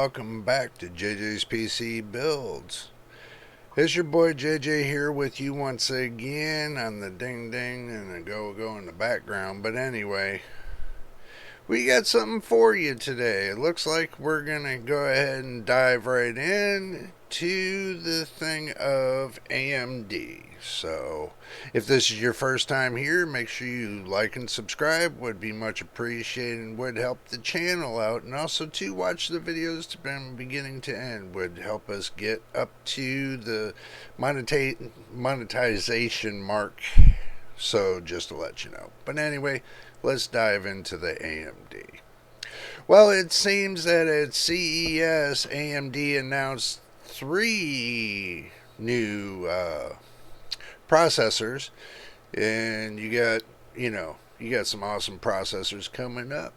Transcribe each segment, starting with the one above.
welcome back to JJ's PC Builds. It's your boy JJ here with you once again on the ding ding and the go in the background. But anyway, we got something for you today. It looks like we're going to go ahead and dive right in to the thing of AMD. So, if this is your first time here, make sure you like and subscribe. Would be much appreciated and would help the channel out. And also to watch the videos from beginning to end would help us get up to the monetization mark. So, just to let you know. But anyway, let's dive into the AMD. Well, it seems that at CES, AMD announced three new processors, and you got some awesome processors coming up,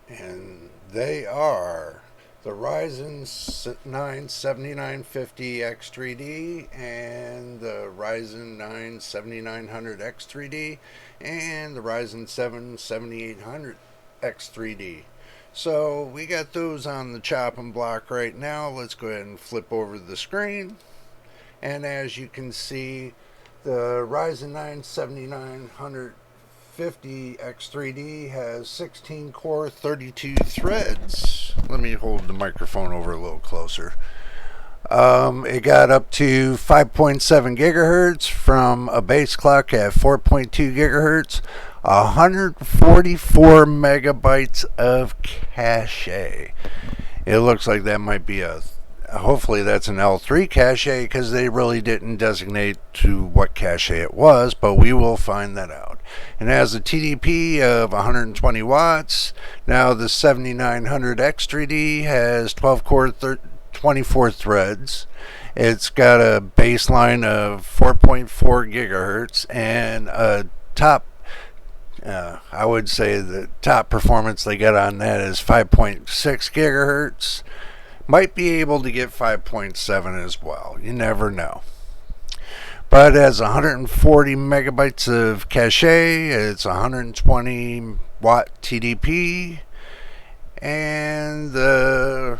and they are the Ryzen 9 7950 X3D and the Ryzen 9 7900 X3D and the Ryzen 7 7800 X3D. So we got those on the chopping block right now. Let's go ahead and flip over the screen. And as you can see, the Ryzen 9 7950 X3D has 16 core, 32 threads. Let me hold the microphone over a little closer. It got up to 5.7 gigahertz from a base clock at 4.2 gigahertz, 144 megabytes of cache. It looks like that might be hopefully that's an L3 cache, because they really didn't designate to what cache it was, but we will find that out. And has a TDP of 120 watts. Now the 7900 X3D has 12 core, 24 threads. It's got a baseline of 4.4 gigahertz and a top, I would say the top performance they got on that is 5.6 gigahertz. Might be able to get 5.7 as well. You never know. But it has 140 megabytes of cache. It's 120 watt TDP. And the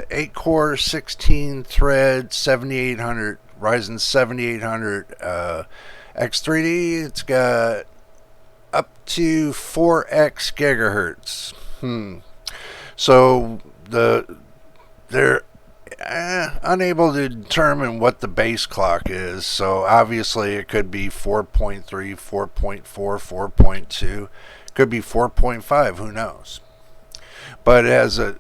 8 core, 16 thread, 7800 Ryzen 7800 X3D. It's got up to 4x gigahertz. So they're unable to determine what the base clock is. So obviously it could be 4.3, 4.4, 4.2, could be 4.5, who knows. But it has a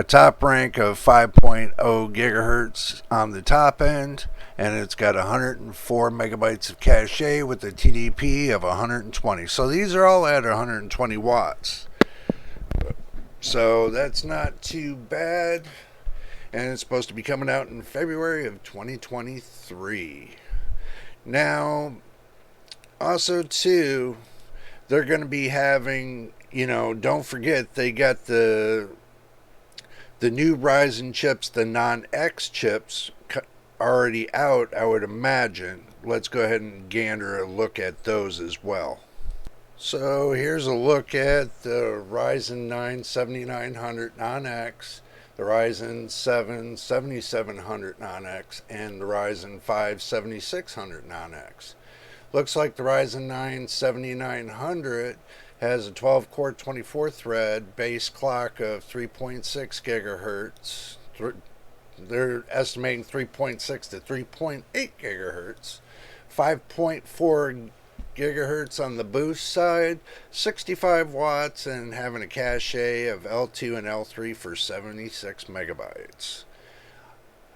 top rank of 5.0 gigahertz on the top end, and it's got 104 megabytes of cache with a TDP of 120. So these are all at 120 watts. So that's not too bad. And it's supposed to be coming out in February of 2023. Now, also too, they're going to be having, don't forget they got the new Ryzen chips, the non-X chips, already out, I would imagine. Let's go ahead and gander a look at those as well. So here's a look at the Ryzen 9 7900 non-X, the Ryzen 7 7700 non-X, and the Ryzen 5 7600 non-X. Looks like the Ryzen 9 7900 has a 12 core 24 thread base clock of 3.6 gigahertz. They're estimating 3.6 to 3.8 gigahertz. 5.4 gigahertz on the boost side, 65 watts, and having a cache of L2 and L3 for 76 megabytes.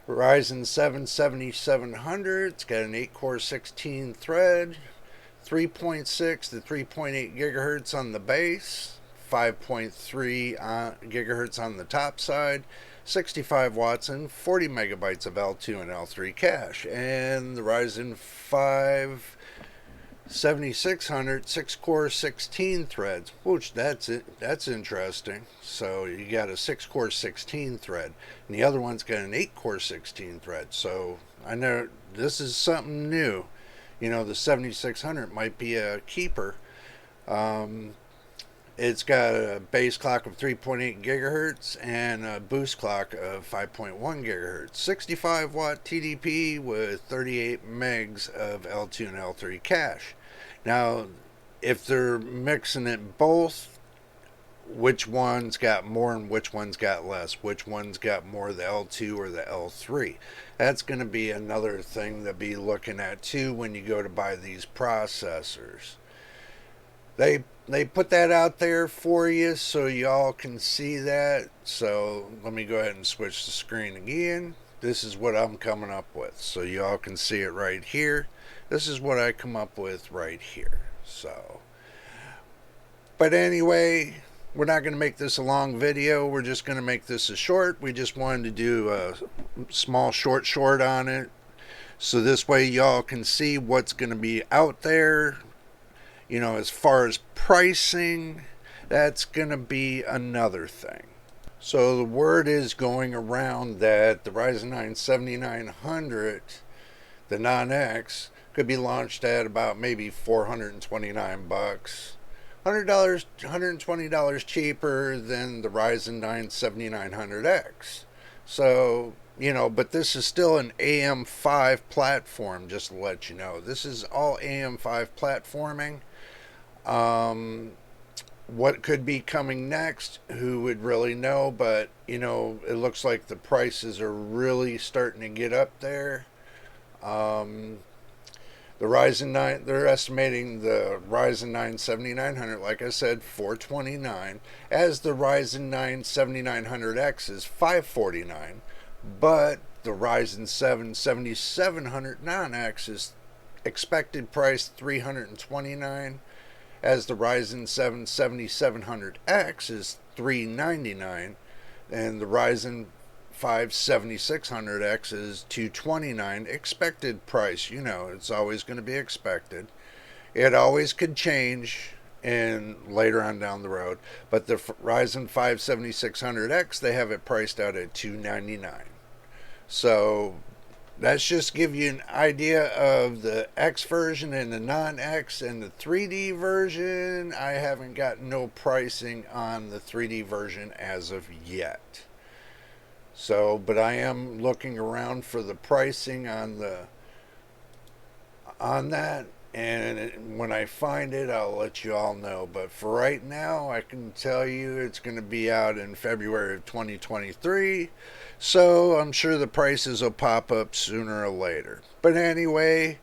Ryzen 7 7700, it's got an 8 core 16 thread, 3.6 to 3.8 gigahertz on the base, 5.3 gigahertz on the top side, 65 watts and 40 megabytes of L2 and L3 cache. And the Ryzen 5 7600 6 core 16 threads, which that's interesting. So you got a 6 core 16 thread, and the other one's got an 8 core 16 thread. So I know this is something new. The 7600 might be a keeper. It's got a base clock of 3.8 gigahertz and a boost clock of 5.1 gigahertz. 65 watt TDP with 38 megs of L2 and L3 cache. Now, if they're mixing it both, which one's got more and which one's got less? Which one's got more, the L2 or the L3? That's going to be another thing to be looking at too when you go to buy these processors. They put that out there for you so y'all can see that. So let me go ahead and switch the screen again. This is what I'm coming up with, so y'all can see it right here. This is what I come up with right here. So, but anyway, we're not going to make this a long video. We're just going to make this a short. We just wanted to do a small short on it, so this way y'all can see what's going to be out there. You know, as far as pricing, that's going to be another thing. So the word is going around that the Ryzen 9 7900, the non-X, could be launched at about maybe $429. $100, $120 cheaper than the Ryzen 9 7900X. So, you know, but this is still an AM5 platform, just to let you know. This is all AM5 platforming. What could be coming next, who would really know? But, you know, it looks like the prices are really starting to get up there. The Ryzen 9, they're estimating the Ryzen 9 7900, like I said, $429, as the Ryzen 9 7900X is $549, but the Ryzen 7 7700 non-X is expected price $329, as the Ryzen 7 7700X is $399, and the Ryzen 5 7600X is $229. Expected price, you know, it's always going to be expected. It always could change and later on down the road, but the Ryzen 5 7600X, they have it priced out at $299. So that's just give you an idea of the X version and the non-X. And the 3D version, I haven't got no pricing on the 3D version as of yet. So, but I am looking around for the pricing on that, and when I find it, I'll let you all know. But for right now, I can tell you it's going to be out in February of 2023. So I'm sure the prices will pop up sooner or later. But anyway,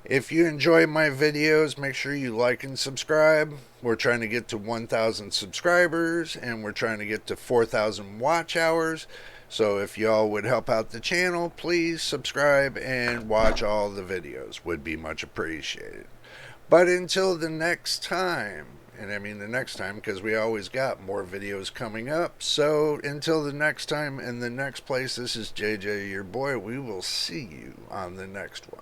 if you enjoy my videos, make sure you like and subscribe. We're trying to get to 1,000 subscribers, and we're trying to get to 4,000 watch hours. So if y'all would help out the channel, please subscribe and watch all the videos. Would be much appreciated. But until the next time, and I mean the next time because we always got more videos coming up. So until the next time in the next place, this is JJ, your boy. We will see you on the next one.